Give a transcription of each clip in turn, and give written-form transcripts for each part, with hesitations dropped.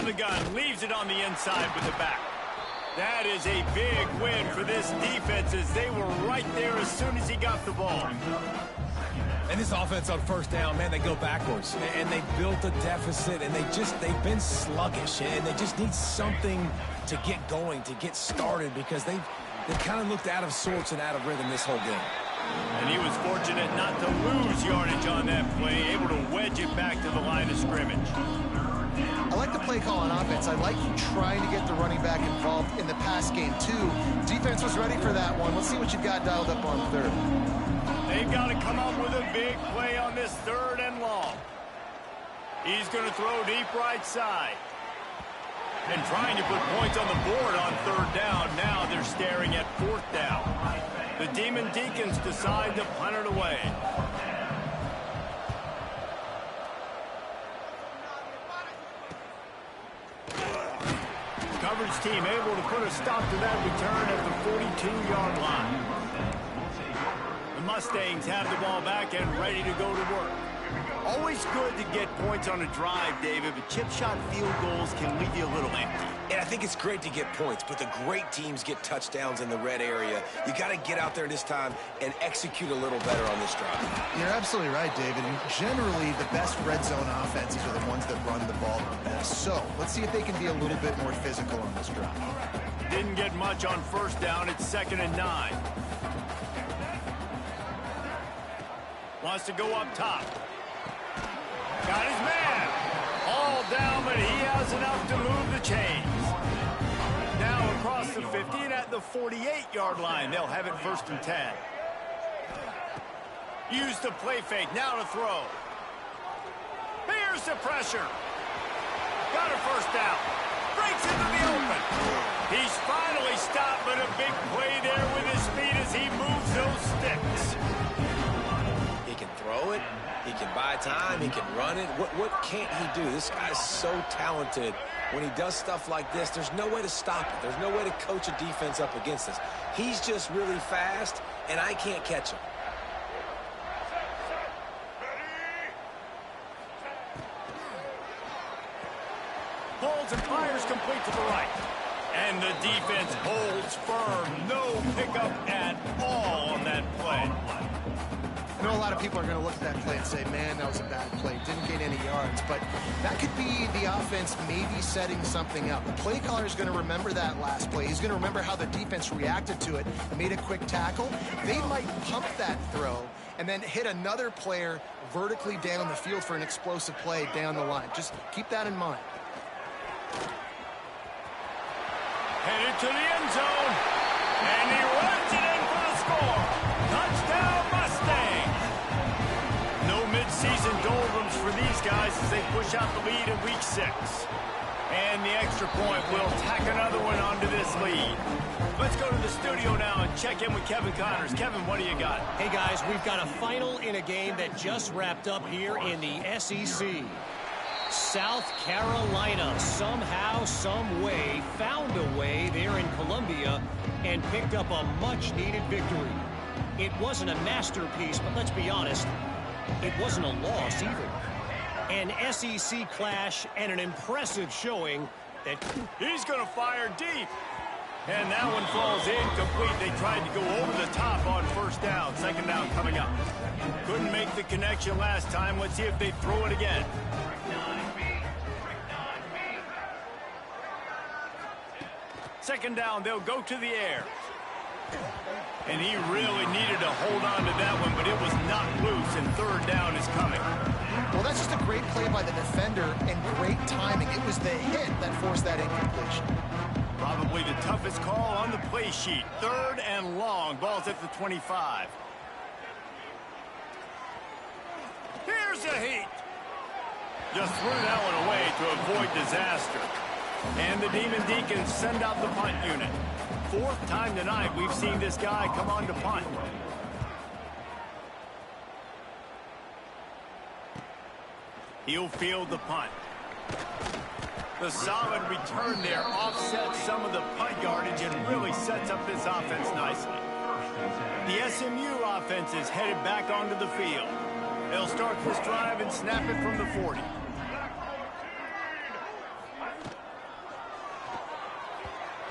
from the gun, leaves it on the inside with the back. That is a big win for this defense as they were right there as soon as he got the ball. And this offense on first down, man, they go backwards. And they built a deficit, and they've been sluggish. And they just need something to get going, to get started, because they've kind of looked out of sorts and out of rhythm this whole game. And he was fortunate not to lose yardage on that play, able to wedge it back to the line of scrimmage. I like the play call on offense. I like trying to get the running back involved in the pass game, too. Defense was ready for that one. Let's see what you've got dialed up on third. They've got to come up with a big play on this 3rd and long. He's going to throw deep right side. And trying to put points on the board on 3rd down. Now they're staring at 4th down. The Demon Deacons decide to punt it away. Coverage team able to put a stop to that return at the 42-yard line. The Mustangs have the ball back and ready to go to work. Always good to get points on a drive, David, but chip shot field goals can leave you a little empty. And I think it's great to get points, but the great teams get touchdowns in the red area. You got to get out there this time and execute a little better on this drive. You're absolutely right, David. And generally, the best red zone offenses are the ones that run the ball the best. So let's see if they can be a little bit more physical on this drive. Didn't get much on 1st down. It's 2nd and 9. Wants to go up top. Got his man. All down, but he has enough to move the chains. Now across the 50 and at the 48-yard line. They'll have it 1st and 10. Use the play fake. Now to throw. Here's the pressure. Got a 1st down. Breaks into the open. He's finally stopped, but a big play there with his speed as he moves those sticks. He can throw it. He can buy time. He can run it. What can't he do? This guy's so talented. When he does stuff like this, there's no way to stop it. There's no way to coach a defense up against this. He's just really fast, and I can't catch him. Pulls and fires complete to the right. And the defense holds firm. No pickup at all on that play. I know a lot of people are going to look at that play and say, man, that was a bad play. Didn't gain any yards. But that could be the offense maybe setting something up. The play caller is going to remember that last play. He's going to remember how the defense reacted to it, made a quick tackle. They might pump that throw and then hit another player vertically down the field for an explosive play down the line. Just keep that in mind. Headed to the end zone. And he runs it in for the score. Touchdown, Mustang. No mid-season doldrums for these guys as they push out the lead in week 6. And the extra point will tack another one onto this lead. Let's go to the studio now and check in with Kevin Connors. Kevin, what do you got? Hey, guys, we've got a final in a game that just wrapped up here in the SEC. South Carolina somehow, some way, found a way there in Columbia and picked up a much-needed victory. It wasn't a masterpiece, but let's be honest, it wasn't a loss either. An SEC clash and an impressive showing that... He's going to fire deep. And that one falls incomplete. They tried to go over the top on 1st down. 2nd down coming up. Couldn't make the connection last time. Let's see if they throw it again. Second down, they'll go to the air. And he really needed to hold on to that one, but it was not loose, and 3rd down is coming. Well, that's just a great play by the defender and great timing. It was the hit that forced that incompletion. Probably the toughest call on the play sheet. 3rd and long. Ball's at the 25. Here's the Heat. Just threw that one away to avoid disaster. And the Demon Deacons send out the punt unit. 4th time tonight we've seen this guy come on to punt. He'll field the punt. The solid return there offsets some of the punt yardage and really sets up this offense nicely. The SMU offense is headed back onto the field. They'll start this drive and snap it from the 40.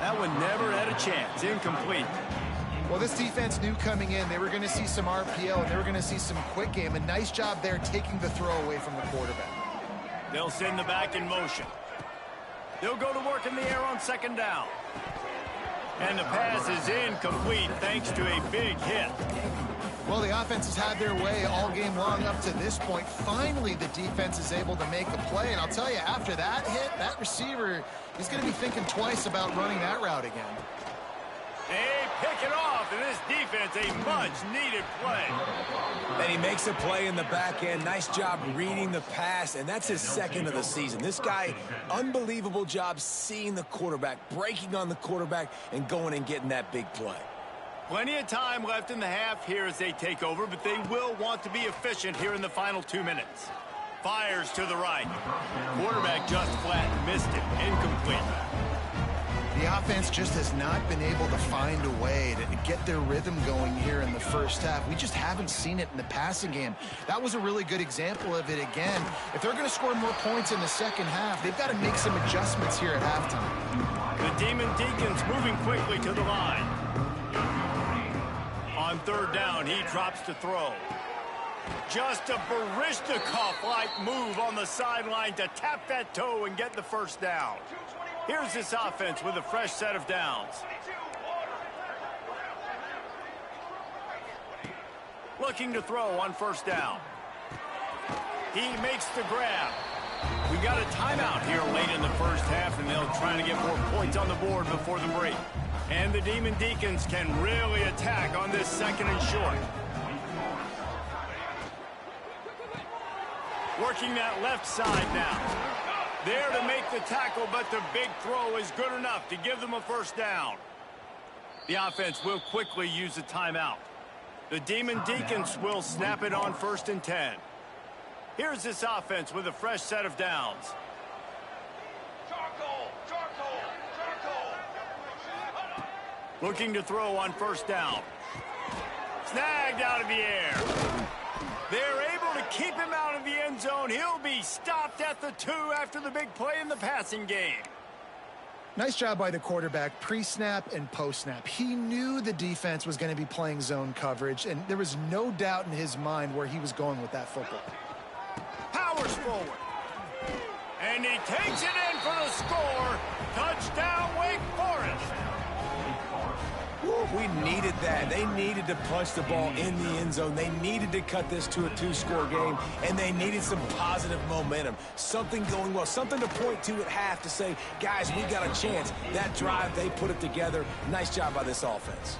That one never had a chance. Incomplete. Well, this defense knew coming in they were going to see some RPO and they were going to see some quick game. A nice job there taking the throw away from the quarterback. They'll send the back in motion. They'll go to work in the air on second down. And the pass is incomplete thanks to a big hit. Well, the offense has had their way all game long up to this point. Finally, the defense is able to make a play. And I'll tell you, after that hit, that receiver is going to be thinking twice about running that route again. They pick it off, and this defense, a much-needed play. And he makes a play in the back end. Nice job reading the pass, and that's his second of the season. This guy, unbelievable job seeing the quarterback, breaking on the quarterback, and going and getting that big play. Plenty of time left in the half here as they take over, but they will want to be efficient here in the final 2 minutes. Fires to the right. Quarterback just flat missed it. Incomplete. The offense just has not been able to find a way to get their rhythm going here in the first half. We just haven't seen it in the passing game. That was a really good example of it again. If they're going to score more points in the second half, they've got to make some adjustments here at halftime. The Demon Deacons moving quickly to the line. On third down, he drops to throw. Just a Baryshnikov-like move on the sideline to tap that toe and get the first down. Here's this offense with a fresh set of downs. Looking to throw on first down. He makes the grab. We got a timeout here late in the first half, and they'll try to get more points on the board before the break. And the Demon Deacons can really attack on this second and short. Working that left side now. There to make the tackle, but the big throw is good enough to give them a first down. The offense will quickly use a timeout. The Demon Deacons will snap it on 1st and 10. Here's this offense with a fresh set of downs. Looking to throw on first down. Snagged out of the air. They're able to keep him out of the end zone. He'll be stopped at the 2 after the big play in the passing game. Nice job by the quarterback, pre-snap and post-snap. He knew the defense was going to be playing zone coverage, and there was no doubt in his mind where he was going with that football. Powers forward. And he takes it in for the score. Touchdown, Wake Forest. We needed that. They needed to punch the ball in the end zone. They needed to cut this to a 2-score game, and they needed some positive momentum. Something going well, something to point to at half to say, guys, we got a chance. That drive, they put it together. Nice job by this offense.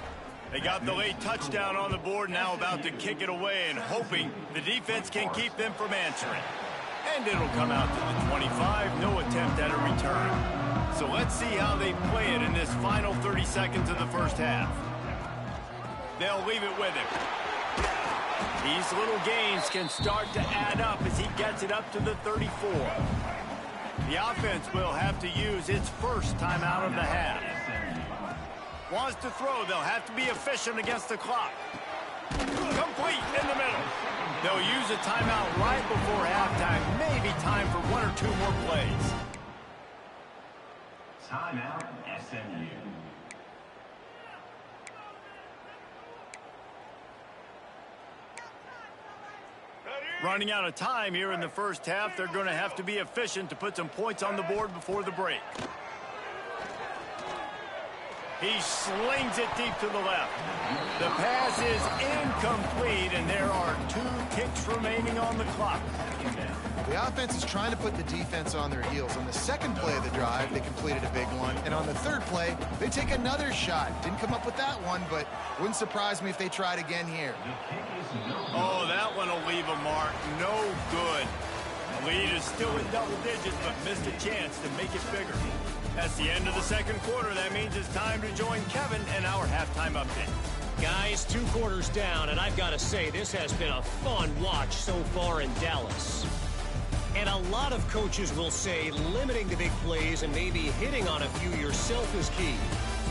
They got the late touchdown on the board, now about to kick it away and hoping the defense can keep them from answering. And it'll come out to the 25, no attempt at a return. So let's see how they play it in this final 30 seconds of the first half. They'll leave it with him. These little gains can start to add up as he gets it up to the 34. The offense will have to use its first timeout of the half. Wants to throw, they'll have to be efficient against the clock. Complete in the middle. They'll use a timeout right before halftime. Maybe time for 1 or 2 more plays. Timeout, SMU. Running out of time here in the first half. They're going to have to be efficient to put some points on the board before the break. He slings it deep to the left. The pass is incomplete, and there are 2 ticks remaining on the clock. The offense is trying to put the defense on their heels. On the second play of the drive, they completed a big one. And on the third play, they take another shot. Didn't come up with that one, but wouldn't surprise me if they tried again here. Oh, that one will leave a mark. No good. The lead is still in double digits, but missed a chance to make it bigger. That's the end of the second quarter. That means it's time to join Kevin and our halftime update. Guys, 2 quarters down, and I've got to say, this has been a fun watch so far in Dallas. And a lot of coaches will say limiting the big plays and maybe hitting on a few yourself is key.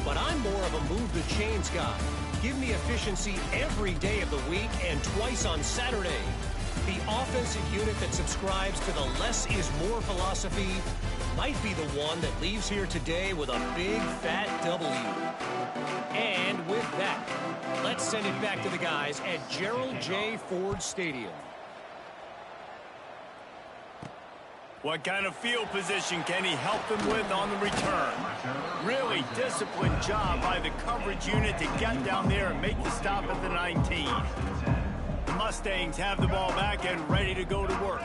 But I'm more of a move the chains guy. Give me efficiency every day of the week and twice on Saturday. The offensive unit that subscribes to the less is more philosophy might be the one that leaves here today with a big, fat W. And with that, let's send it back to the guys at Gerald J. Ford Stadium. What kind of field position can he help them with on the return? Really disciplined job by the coverage unit to get down there and make the stop at the 19. The Mustangs have the ball back and ready to go to work.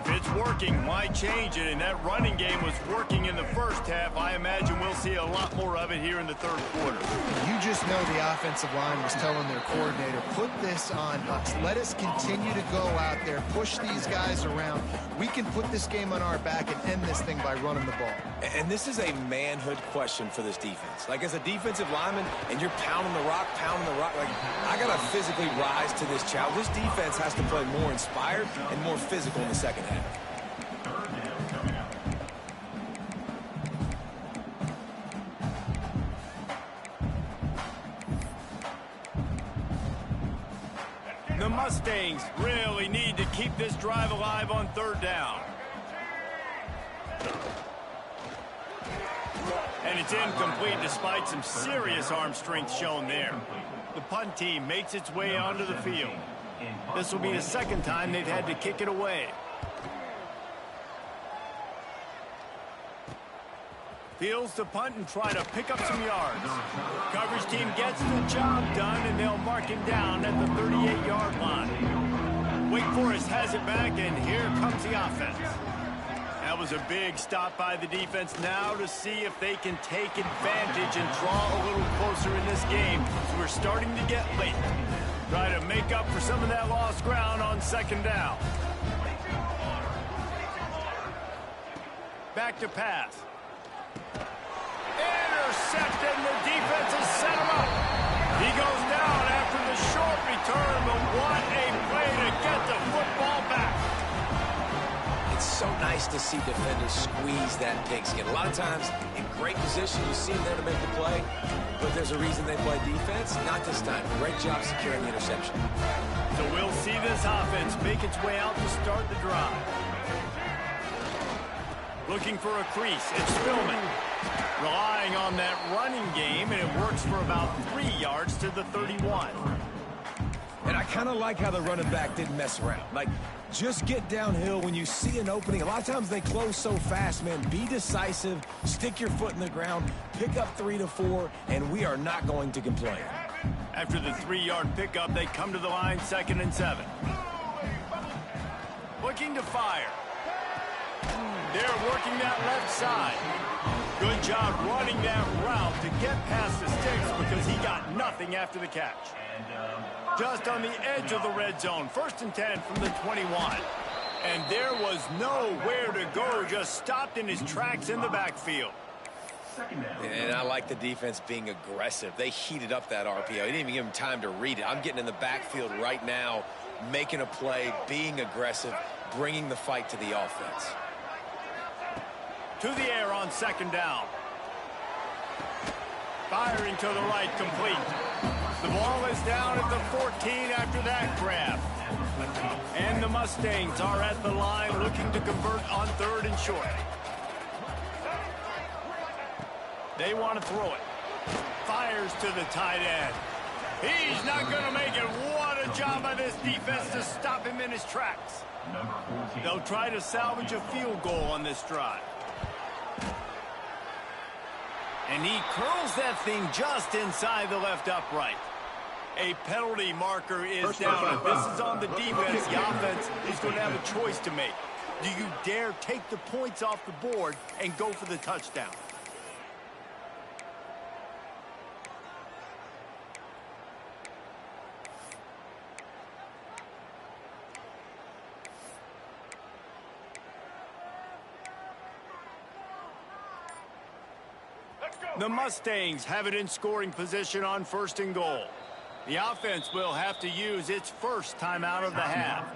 If it's working, why change it? And that running game was working in the first half. I imagine we'll see a lot more of it here in the third quarter. You just know the offensive line was telling their coordinator, put this on us. Let us continue to go out there, push these guys around. We can put this game on our back and end this thing by running the ball. And this is a manhood question for this defense. Like, as a defensive lineman, and you're pounding the rock, like, I got to physically rise to this challenge. This defense has to play more inspired and more physical in the second half. The Mustangs really need to keep this drive alive on third down. And it's incomplete despite some serious arm strength shown there. The punt team makes its way onto the field. This will be the second time they've had to kick it away. Fields to punt and try to pick up some yards. Coverage team gets the job done, and they'll mark him down at the 38-yard line. Wake Forest has it back, and here comes the offense. That was a big stop by the defense. Now to see if they can take advantage and draw a little closer in this game. So we're starting to get late. Try to make up for some of that lost ground on second down. Back to pass. Intercepted, and the defense has set him up. He goes down after the short return, but what a play to get the football back. It's so nice to see defenders squeeze that pigskin. A lot of times, in great position, you see them there to make the play, but there's a reason they play defense. Not this time. Great job securing the interception. So we'll see this offense make its way out to start the drive. Looking for a crease, it's Spillman. Relying on that running game, and it works for about 3 yards to the 31. And I kind of like how the running back didn't mess around. Like, just get downhill when you see an opening. A lot of times they close so fast, man. Be decisive, stick your foot in the ground, pick up 3 to 4, and we are not going to complain. After the 3-yard pickup, they come to the line, 2nd and 7. Looking to fire. They're working that left side. Good job running that route to get past the sticks because he got nothing after the catch. Just on the edge of the red zone. 1st and 10 from the 21. And there was nowhere to go. Just stopped in his tracks in the backfield. And I like the defense being aggressive. They heated up that RPO. He didn't even give him time to read it. I'm getting in the backfield right now, making a play, being aggressive, bringing the fight to the offense. To the air on 2nd down. Firing to the right, complete. The ball is down at the 14 after that grab. And the Mustangs are at the line looking to convert on 3rd and short. They want to throw it. Fires to the tight end. He's not going to make it. What a job by this defense to stop him in his tracks. They'll try to salvage a field goal on this drive. And he curls that thing just inside the left upright. A penalty marker is down. If this is on the defense, the offense is going to have a choice to make. Do you dare take the points off the board and go for the touchdown? The Mustangs have it in scoring position on 1st and goal. The offense will have to use its first timeout of the half.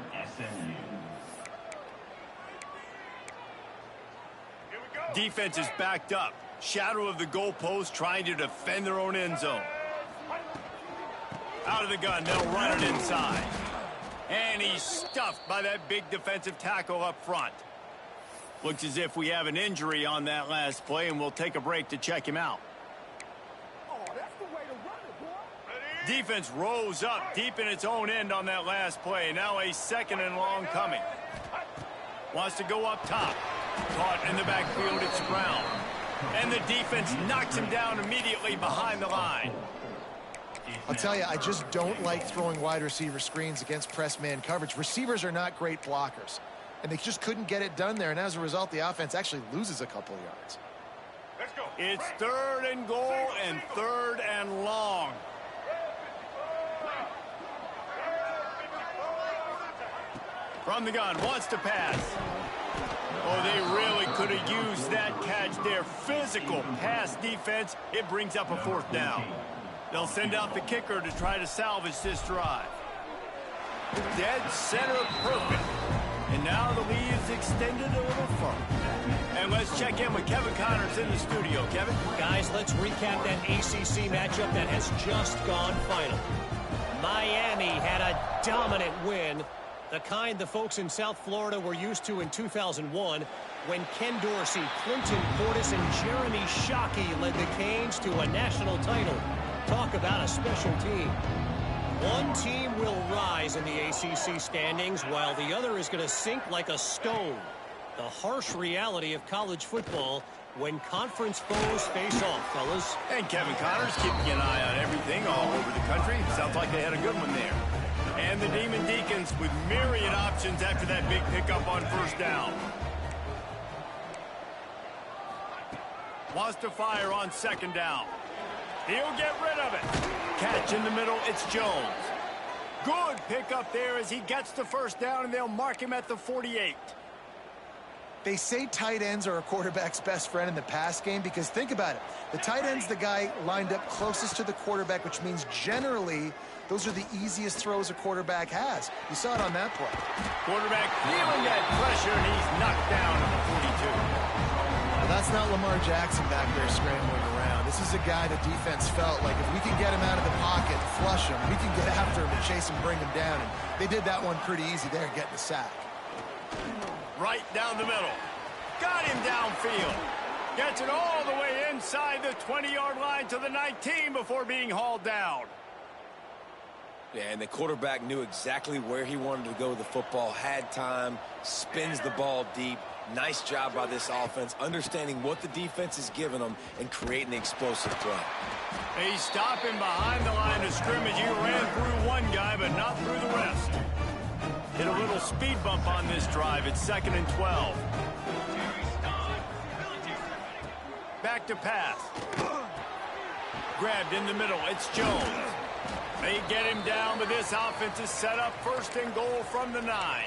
Defense is backed up. Shadow of the goalpost trying to defend their own end zone. Out of the gun, they'll run it inside. And he's stuffed by that big defensive tackle up front. Looks as if we have an injury on that last play, and we'll take a break to check him out. Defense rose up deep in its own end on that last play. Now a 2nd and long coming. Wants to go up top. Caught in the backfield, it's Brown. And the defense knocks him down immediately behind the line. I'll tell you, I just don't like throwing wide receiver screens against press man coverage. Receivers are not great blockers, and they just couldn't get it done there. And as a result, the offense actually loses a couple of yards. Let's go. It's 3rd and goal and 3rd and long. From the gun, wants to pass. Oh, they really could have used that catch there. Physical pass defense. It brings up a 4th down. They'll send out the kicker to try to salvage this drive. Dead center perfect. And now the lead is extended a little further. And let's check in with Kevin Connors in the studio. Kevin? Guys, let's recap that ACC matchup that has just gone final. Miami had a dominant win, the kind the folks in South Florida were used to in 2001 when Ken Dorsey, Clinton Portis, and Jeremy Shockey led the Canes to a national title. Talk about a special team. One team will rise in the ACC standings while the other is going to sink like a stone. The harsh reality of college football when conference foes face off, fellas. And Kevin Connors keeping an eye on everything all over the country. Sounds like they had a good one there. And the Demon Deacons with myriad options after that big pickup on 1st down. Wants to fire on 2nd down. He'll get rid of it. Catch in the middle, it's Jones. Good pickup there as he gets the 1st down, and they'll mark him at the 48. They say tight ends are a quarterback's best friend in the pass game because think about it. The tight end's the guy lined up closest to the quarterback, which means generally those are the easiest throws a quarterback has. You saw it on that play. Quarterback feeling that pressure, and he's knocked down at the 42. Well, that's not Lamar Jackson back there scrambling around. This is a guy the defense felt like if we can get him out of the pocket, flush him, we can get after him and chase him, bring him down. And they did that one pretty easy there, getting the sack. Right down the middle. Got him downfield. Gets it all the way inside the 20-yard line to the 19 before being hauled down. Yeah, and the quarterback knew exactly where he wanted to go with the football, had time, spins the ball deep. Nice job by this offense, understanding what the defense is giving them and creating an explosive throw. He's stopping behind the line of scrimmage. He ran through one guy, but not through the rest. Hit a little speed bump on this drive. It's 2nd and 12. Back to pass. Grabbed in the middle. It's Jones. They get him down, but this offense is set up 1st and goal from the 9.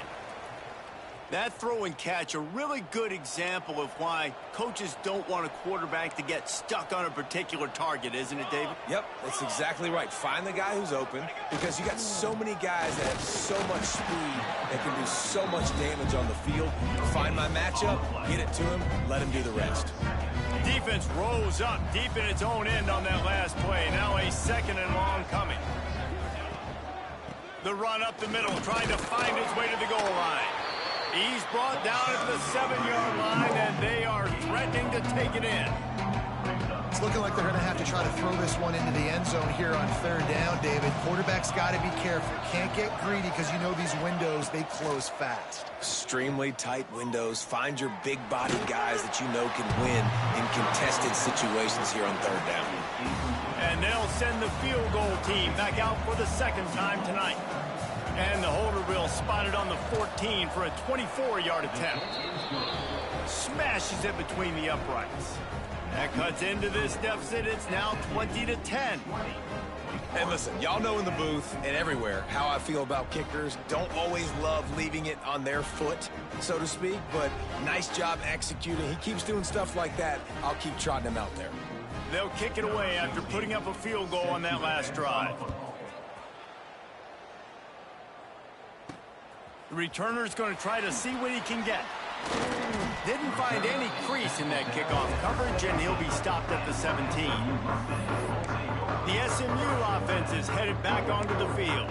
That throw and catch, a really good example of why coaches don't want a quarterback to get stuck on a particular target, isn't it, David? Yep, that's exactly right. Find the guy who's open because you got so many guys that have so much speed that can do so much damage on the field. Find my matchup, get it to him, let him do the rest. Defense rose up deep in its own end on that last play. Now a 2nd and long coming. The run up the middle, trying to find his way to the goal line. He's brought down at the 7-yard line, and they are threatening to take it in. It's looking like they're going to have to try to throw this one into the end zone here on 3rd down, David. Quarterback's got to be careful. Can't get greedy because you know these windows, they close fast. Extremely tight windows. Find your big-bodied guys that you know can win in contested situations here on 3rd down. And they'll send the field goal team back out for the 2nd time tonight. And the holder will spotted on the 14 for a 24-yard attempt. Smashes it between the uprights. That cuts into this deficit. It's now 20-10. And listen, y'all know in the booth and everywhere how I feel about kickers. Don't always love leaving it on their foot, so to speak, but nice job executing. He keeps doing stuff like that. I'll keep trotting him out there. They'll kick it away after putting up a field goal on that last drive. The returner's going to try to see what he can get. Didn't find any crease in that kickoff coverage, and he'll be stopped at the 17. The SMU offense is headed back onto the field.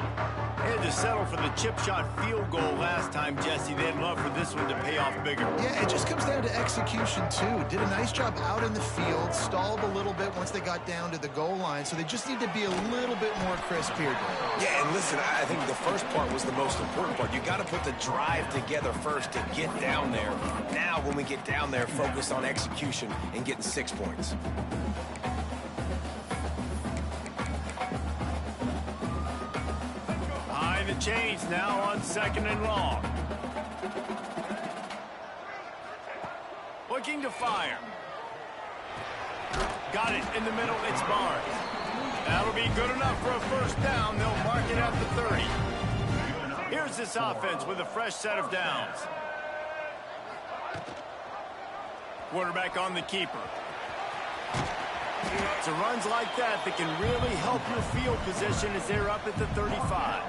Had to settle for the chip shot field goal last time, Jesse. They'd love for this one to pay off bigger. Yeah, it just comes down to execution, too. Did a nice job out in the field, stalled a little bit once they got down to the goal line, so they just need to be a little bit more crisp here. Yeah, and listen, I think the first part was the most important part. You got to put the drive together first to get down there. Now, when we get down there, focus on execution and getting 6 points. The chains now on 2nd and long. Looking to fire. Got it in the middle. It's Barnes. That'll be good enough for a first down. They'll mark it at the 30. Here's this offense with a fresh set of downs. Quarterback on the keeper. It's runs like that that can really help your field position as they're up at the 35.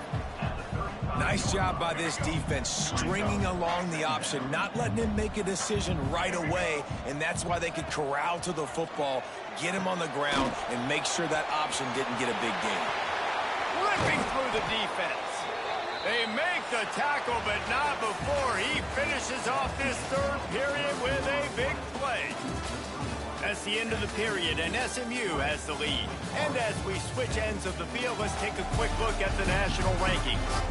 Nice job by this defense, stringing along the option, not letting him make a decision right away, and that's why they could corral to the football, get him on the ground, and make sure that option didn't get a big gain. Ripping through the defense. They make the tackle, but not before he finishes off this third period with a big play. That's the end of the period, and SMU has the lead. And as we switch ends of the field, let's take a quick look at the national rankings.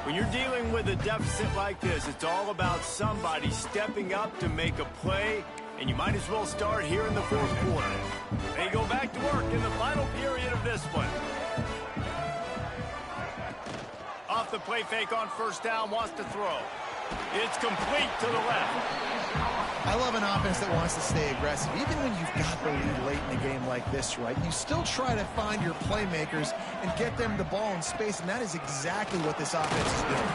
When you're dealing with a deficit like this, it's all about somebody stepping up to make a play, and you might as well start here in the fourth quarter. They go back to work in the final period of this one. Off the play fake on first down, wants to throw. It's complete to the left. I love an offense that wants to stay aggressive. Even when you've got the lead late in a game like this, right, you still try to find your playmakers and get them the ball in space, and that is exactly what this offense is doing.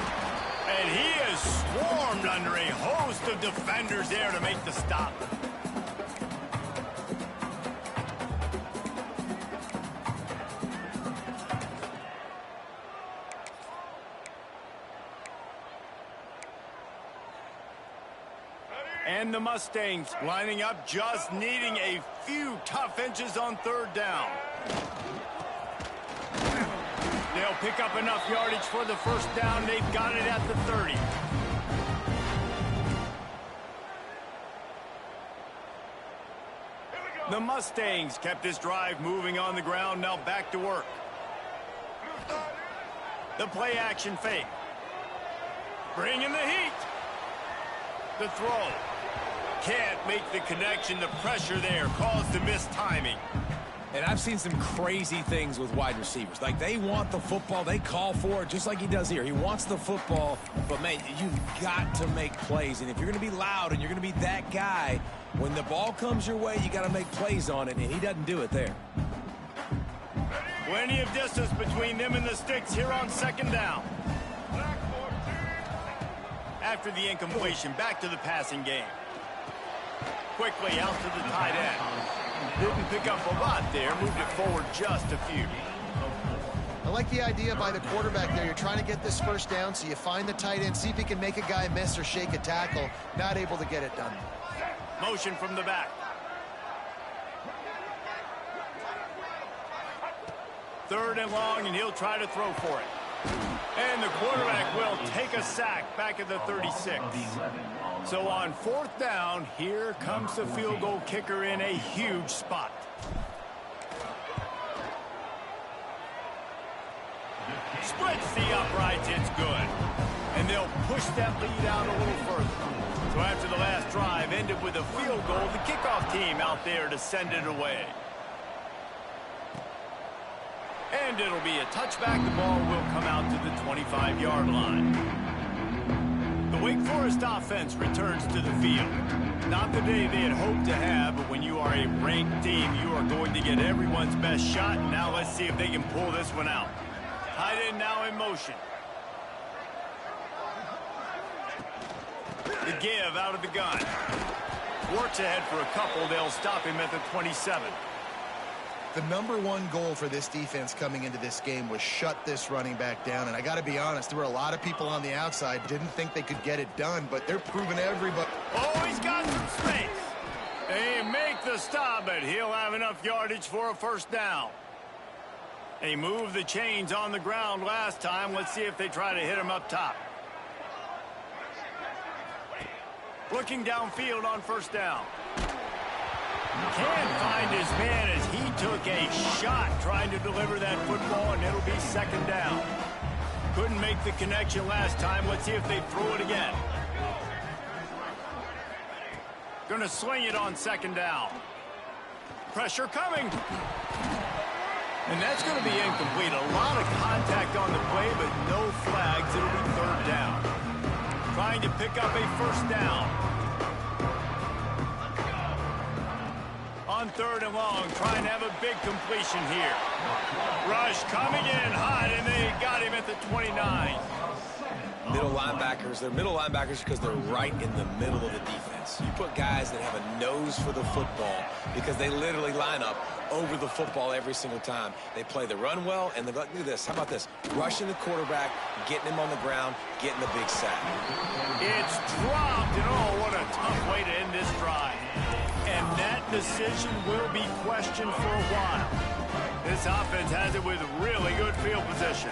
And he is swarmed under a host of defenders there to make the stop. And the Mustangs lining up, just needing a few tough inches on third down. They'll pick up enough yardage for the first down. They've got it at the 30. The Mustangs kept this drive moving on the ground. Now back to work. The play action fake. Bringing the heat. The throw. Can't make the connection. The pressure there caused the missed timing. And I've seen some crazy things with wide receivers. Like, they want the football. They call for it, just like he does here. He wants the football. But, man, you've got to make plays. And if you're going to be loud and you're going to be that guy, when the ball comes your way, you got to make plays on it. And he doesn't do it there. Plenty of distance between them and the sticks here on second down. After the incompletion, back to the passing game. Quickly out to the tight end. Didn't pick up a lot there. Moved it forward just a few. I like the idea by the quarterback there. You're trying to get this first down, so you find the tight end, see if he can make a guy miss or shake a tackle. Not able to get it done. Motion from the back. Third and long, and he'll try to throw for it. And the quarterback will take a sack back at the 36. So on fourth down, here comes the field goal kicker in a huge spot. Splits the uprights, it's good. And they'll push that lead out a little further. So after the last drive ended with a field goal, the kickoff team out there to send it away. And it'll be a touchback. The ball will come out to the 25-yard line. The Wake Forest offense returns to the field. Not the day they had hoped to have, but when you are a ranked team, you are going to get everyone's best shot. And now let's see if they can pull this one out. Tight end now in motion. The give out of the gun. Works ahead for a couple. They'll stop him at the 27. The #1 goal for this defense coming into this game was shut this running back down. And I got to be honest, there were a lot of people on the outside didn't think they could get it done, but they're proving everybody. Oh, he's got some space. They make the stop, but he'll have enough yardage for a first down. They moved the chains on the ground last time. Let's see if they try to hit him up top. Looking downfield on first down. Can't find his man as he took a shot trying to deliver that football, and it'll be second down. Couldn't make the connection last time. Let's see if they throw it again. Gonna sling it on second down. Pressure coming. And that's going to be incomplete. A lot of contact on the play, but no flags. It'll be third down. Trying to pick up a first down. On third and long, trying to have a big completion here. Rush coming in hot, and they got him at the 29. Middle linebackers, they're middle linebackers because they're right in the middle of the defense. You put guys that have a nose for the football because they literally line up over the football every single time. They play the run well, and look at this. How about this? Rushing the quarterback, getting him on the ground, getting the big sack. It's dropped, and oh, what a tough way to end this drive. And that decision will be questioned for a while. This offense has it with really good field position.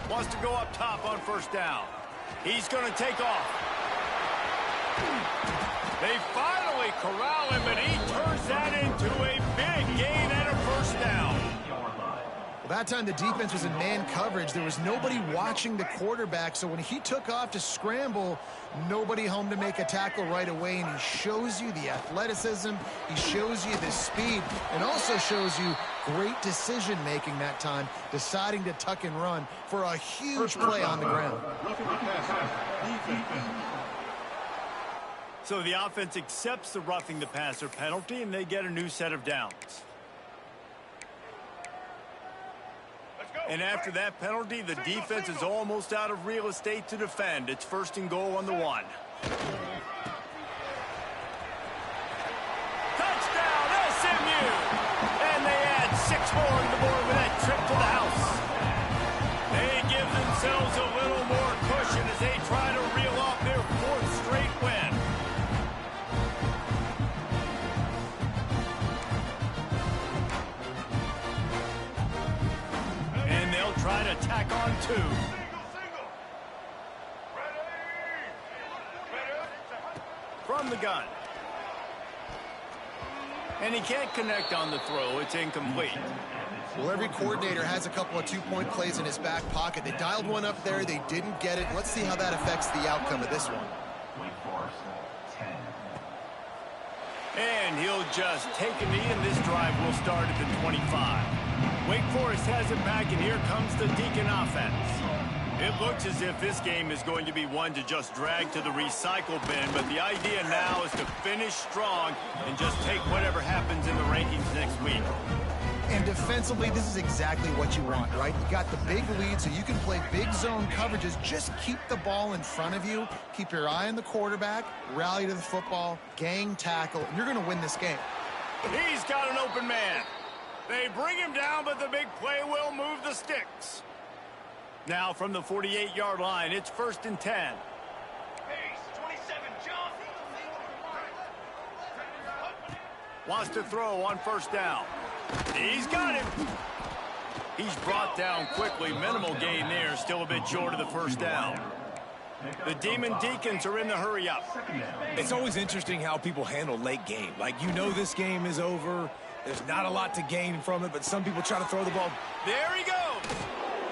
Wants to go up top on first down. He's going to take off. They finally corral him, and he turns that into a big gain and a first down. Well, that time the defense was in man coverage. There was nobody watching the quarterback, so when he took off to scramble, nobody home to make a tackle right away, and he shows you the athleticism, he shows you the speed, and also shows you great decision-making that time, deciding to tuck and run for a huge play on the ground. So the offense accepts the roughing the passer penalty, and they get a new set of downs. And after that penalty, the defense is almost out of real estate to defend. It's first and goal on the 1. Touchdown, SMU! And they add 6 more to the board with that trip to the house. They give themselves a little more cushion as they try to reel off their 4th straight win. And they'll try to tack on 2. From the gun. And he can't connect on the throw. It's incomplete. Well, every coordinator has a couple of two-point plays in his back pocket. They dialed one up there. They didn't get it. Let's see how that affects the outcome of this one. And he'll just take a knee, and this drive will start at the 25. Wake Forest has it back, and here comes the Deacon offense. It looks as if this game is going to be one to just drag to the recycle bin, but the idea now is to finish strong and just take whatever happens in the rankings next week. And defensively, this is exactly what you want, right? You got the big lead, so you can play big zone coverages. Just keep the ball in front of you. Keep your eye on the quarterback. Rally to the football. Gang tackle. And you're going to win this game. He's got an open man. They bring him down, but the big play will move the sticks. Now from the 48-yard line, it's first and 10. Wants to throw on first down. He's got him. He's brought down quickly. Minimal gain there. Still a bit short of the first down. The Demon Deacons are in the hurry-up. It's always interesting how people handle late game. Like, you know this game is over. There's not a lot to gain from it, but some people try to throw the ball. There he goes.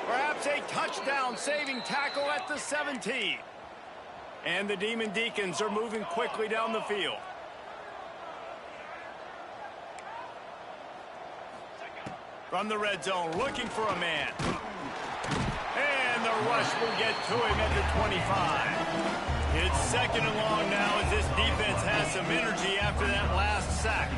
Perhaps a touchdown-saving tackle at the 17. And the Demon Deacons are moving quickly down the field. From the red zone, looking for a man. And the rush will get to him at the 25. It's second and long now as this defense has some energy after that last sack.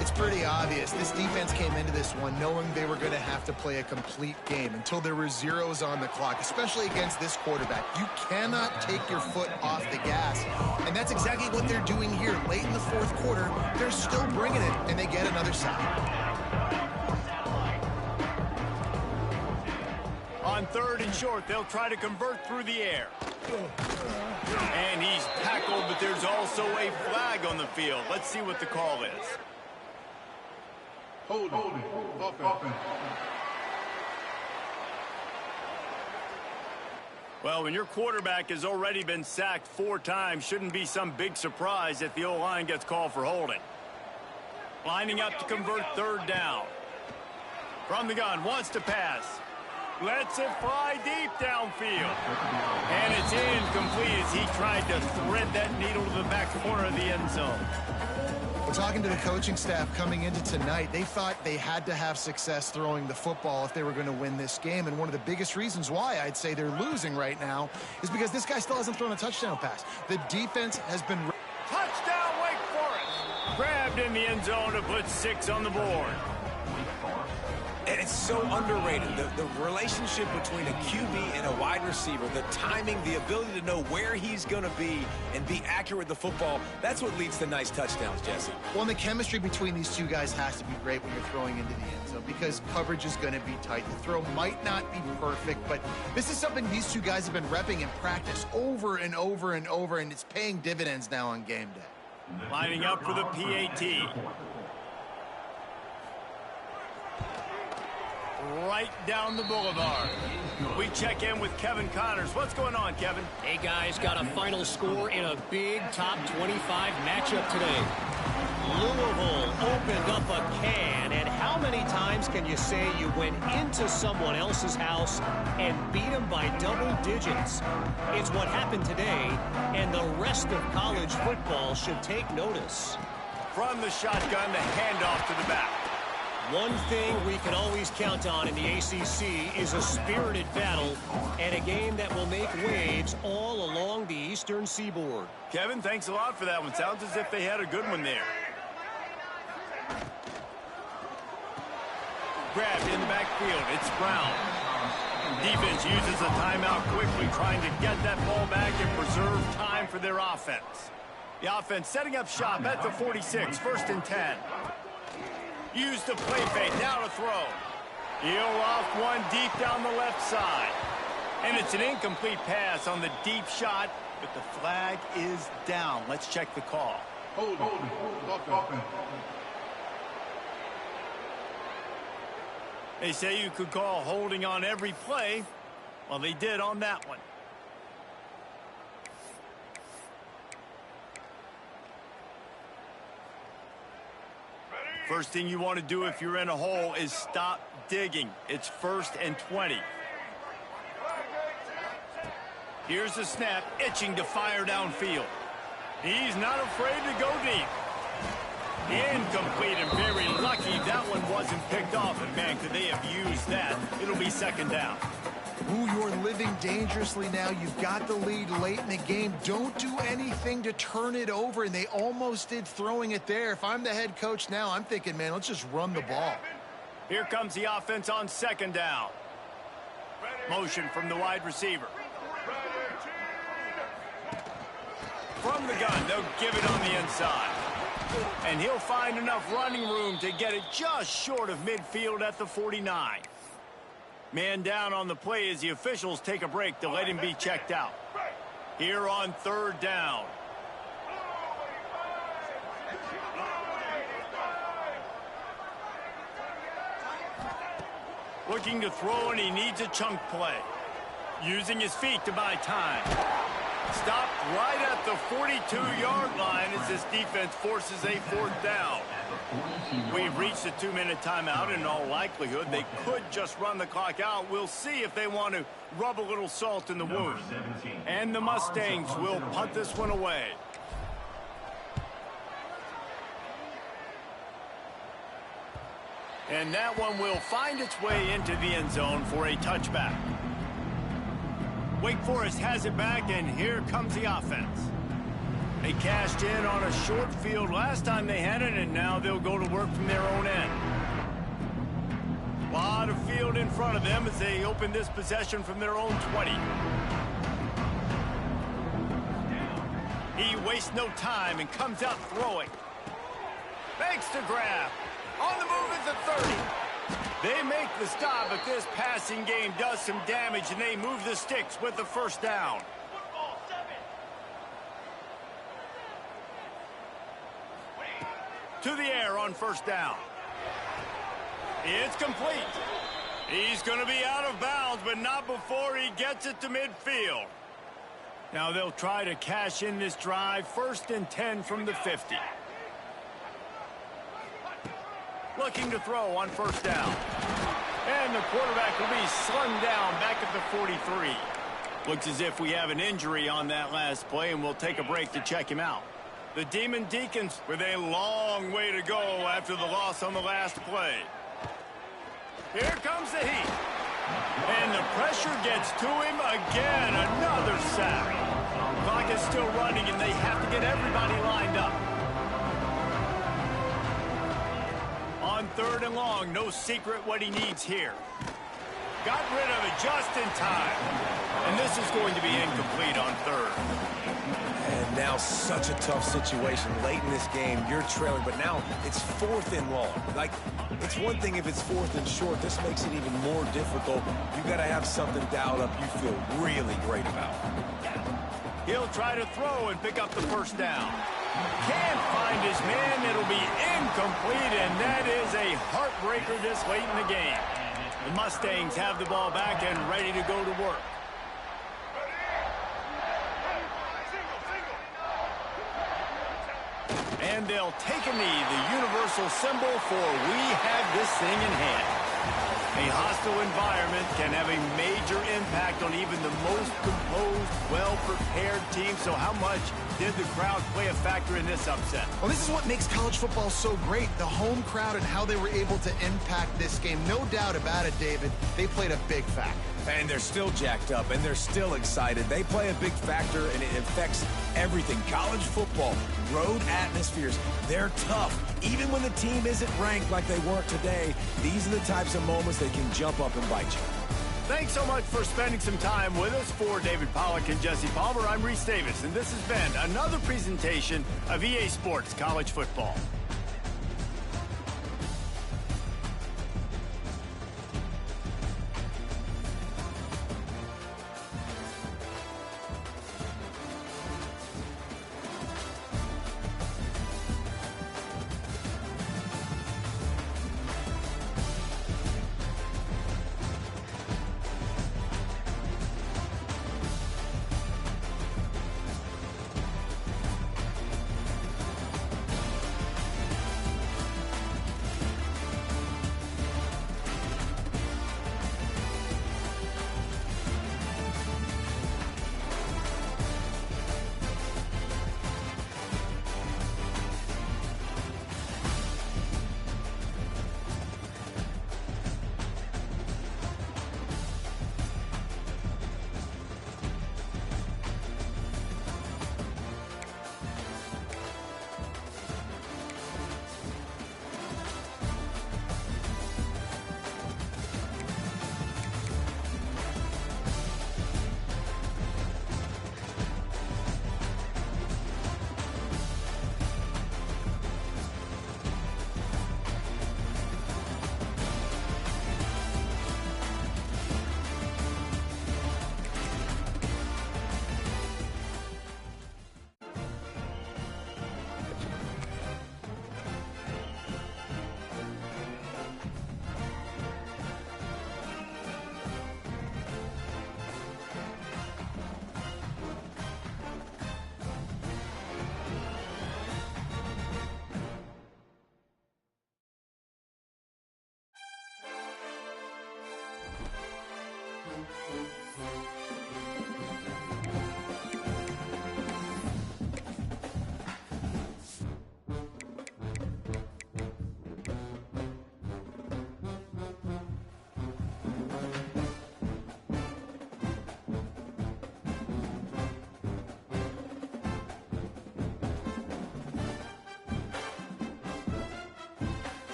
It's pretty obvious. This defense came into this one knowing they were going to have to play a complete game until there were zeros on the clock, especially against this quarterback. You cannot take your foot off the gas. And that's exactly what they're doing here. Late in the fourth quarter, they're still bringing it, and they get another sack. On third and short, they'll try to convert through the air. And he's tackled, but there's also a flag on the field. Let's see what the call is. Holding. Offense. Well, when your quarterback has already been sacked 4 times, shouldn't be some big surprise if the O-line gets called for holding. Lining up to convert 3rd down. From the gun, wants to pass. Lets it fly deep downfield. And it's incomplete as he tried to thread that needle to the back corner of the end zone. Well, talking to the coaching staff coming into tonight, they thought they had to have success throwing the football if they were going to win this game. And one of the biggest reasons why I'd say they're losing right now is because this guy still hasn't thrown a touchdown pass. The defense has been... Touchdown, Wake Forest! Grabbed in the end zone to put 6 on the board. And it's so underrated. The relationship between a QB and a wide receiver, the timing, the ability to know where he's going to be and be accurate with the football, that's what leads to nice touchdowns, Jesse. Well, and the chemistry between these two guys has to be great when you're throwing into the end zone because coverage is going to be tight. The throw might not be perfect, but this is something these two guys have been repping in practice over and over and over, and it's paying dividends now on game day. Lining up for the PAT. Right down the boulevard. We check in with Kevin Connors. What's going on, Kevin? Hey, guys, got a final score in a big top 25 matchup today. Louisville opened up a can, and how many times can you say you went into someone else's house and beat them by double digits? It's what happened today, and the rest of college football should take notice. From the shotgun, the handoff to the back. One thing we can always count on in the ACC is a spirited battle and a game that will make waves all along the Eastern Seaboard. Kevin, thanks a lot for that one. Sounds as if they had a good one there. Grabbed in the backfield. It's Brown. Defense uses a timeout quickly, trying to get that ball back and preserve time for their offense. The offense setting up shop at the 46, 1st and 10. Use the play fake, now to throw. He'll off one deep down the left side. And it's an incomplete pass on the deep shot, but the flag is down. Let's check the call. Holding. They say you could call holding on every play. Well, they did on that one. First thing you want to do if you're in a hole is stop digging. It's 1st and 20. Here's the snap, itching to fire downfield. He's not afraid to go deep. Incomplete, and very lucky that one wasn't picked off. And man, could they have used that? It'll be 2nd down. Ooh, you're living dangerously now. You've got the lead late in the game. Don't do anything to turn it over, and they almost did throwing it there. If I'm the head coach now, I'm thinking, man, let's just run the ball. Here comes the offense on 2nd down. Motion from the wide receiver. From the gun, they'll give it on the inside. And he'll find enough running room to get it just short of midfield at the 49. Man down on the play as the officials take a break to let him be checked out. Here on 3rd down. Looking to throw, and he needs a chunk play. Using his feet to buy time. Stopped right at the 42-yard line as this defense forces a 4th down. We've reached a 2-minute timeout, and in all likelihood, they could just run the clock out. We'll see if they want to rub a little salt in the wound. And the Mustangs will punt this one away. And that one will find its way into the end zone for a touchback. Wake Forest has it back, and here comes the offense. They cashed in on a short field last time they had it, and now they'll go to work from their own end. A lot of field in front of them as they open this possession from their own 20. He wastes no time and comes out throwing. Makes the grab. On the move is the 30. They make the stop, but this passing game does some damage, and they move the sticks with the 1st down. To the air on 1st down. It's complete. He's going to be out of bounds, but not before he gets it to midfield. Now they'll try to cash in this drive. 1st and 10 from the 50. Looking to throw on 1st down. And the quarterback will be slung down back at the 43. Looks as if we have an injury on that last play, and we'll take a break to check him out. The Demon Deacons with a long way to go after the loss on the last play. Here comes the Heat. And the pressure gets to him again. Another sack. Clock is still running, and they have to get everybody lined up. On 3rd and long, no secret what he needs here. Got rid of it just in time. And this is going to be incomplete on 3rd. And now such a tough situation. Late in this game, you're trailing, but now it's 4th and long. Like, it's one thing if it's 4th and short. This makes it even more difficult. You got to have something dialed up you feel really great about. He'll try to throw and pick up the 1st down. Can't find his man. It'll be incomplete, and that is a heartbreaker this late in the game. The Mustangs have the ball back and ready to go to work. And they'll take a knee, the universal symbol for we have this thing in hand. A hostile environment can have a major impact on even the most composed, well-prepared team. So how much did the crowd play a factor in this upset? Well, this is what makes college football so great, the home crowd and how they were able to impact this game. No doubt about it, David. They played a big factor. And they're still jacked up, and they're still excited. They play a big factor, and it affects everything. College football, road atmospheres, they're tough. Even when the team isn't ranked like they weren't today, these are the types of moments that can jump up and bite you. Thanks so much for spending some time with us. For David Pollack and Jesse Palmer, I'm Reese Davis, and this has been another presentation of EA Sports College Football.